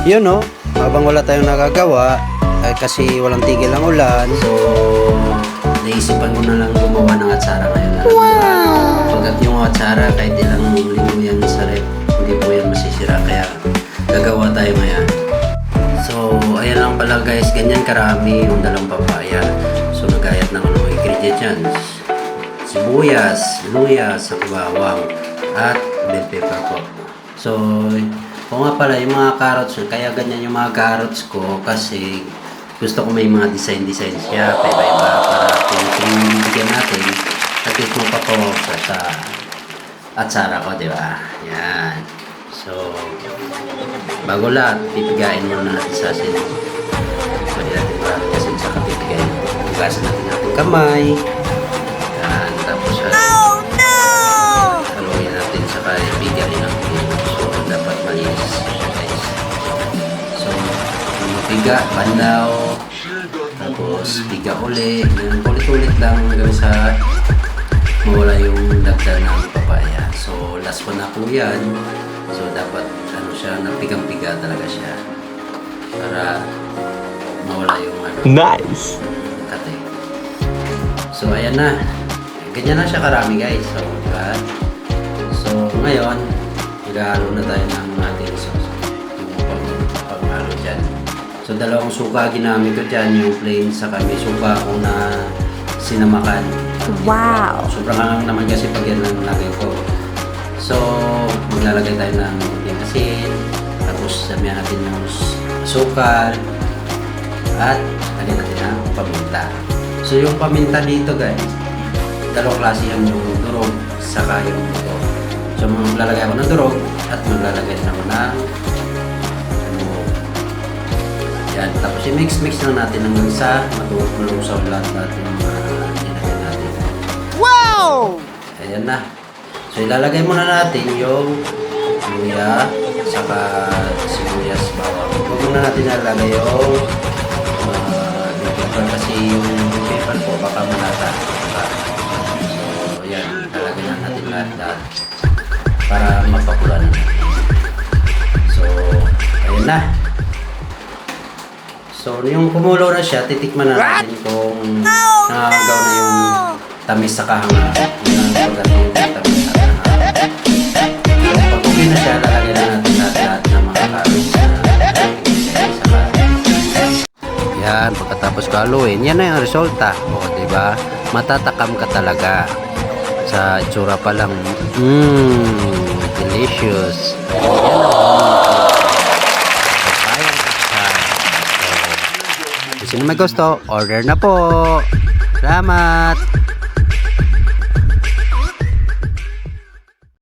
yun no, habang wala tayong nagagawa, kasi walang tigil ang ulan, so naisipan ko na lang gumawa ng atsara ngayon. Pagkat yung atsara, kahit ilang linggo yan sa rep, hindi po yan masisira, kaya gagawa tayo ngayon. So, ayan lang pala guys, ganyan karami yung dalang papaya. So, nagayat na ako ng ingredients. Sibuyas, luya, bawang, at bell pepper po. So, o nga pala, yung mga carrots, kaya ganyan yung mga carrots ko kasi gusto ko may mga design siya, paiba-iba, para kung bibigyan natin, at least mapapawag sa atsara ko, di ba? Yan. So, bago lahat, pipigain muna natin sa asin. Pwede natin marami kasi sa kapipigain. Hugasan natin ating kamay. Yan. Tapos, haluin natin sa pipigain natin. So, dapat malinis siya, guys. So, piga, bandaw. Tapos, piga uli. Yan, ulit-ulit lang hanggang sa mawala yung dagdag ng papaya. So, last one na po yan. So, dapat siya, napigang-piga talaga siya para mawala yung nice kate. So, ayan na. Ganyan na siya karami guys. So, diba? So, ngayon, maghahalo na tayo ng ating sauce. Yung panghalo dyan. So, dalawang suka ginamit ko dyan. Yung plain saka may suka ko na sinamakan. Wow! Sobrang hangang naman kasi pag yan ang lagay ko. So, maglalagay tayo ng asin, tapos samihan natin yung asukal, at lagyan natin ng paminta. So, yung paminta dito guys, dalawang klase yung durog, saka yung buto. So, maglalagay ako ng durog, at maglalagay na ako ng yan. Tapos, i-mix lang natin hanggang sa matulog-saw lahat yung nilagay natin. Wow! Ayan na. So, ilalagay muna natin yung luya, saka sibuyas, bawang. Huwag muna natin ilalagay yung bell pepper kasi yung bell pepper po baka malata. So, ayan. Ilalagay na natin lahat para mapakula na natin. So, ayan na. So, yung kumulo na siya, titikman na natin kung nakagaw na yung tamis sa kahanga. Yung pagdating yung tamis sa kahanga. So, pag okay na siya, lalagyan na natin lahat ng mga carrots na yan, pagkatapos ko haluin, yan na yung resulta. O, diba? Matatakam ka talaga. Sa itsura pa lang. Delicious. Yan ang sino may gusto, order na po. Salamat!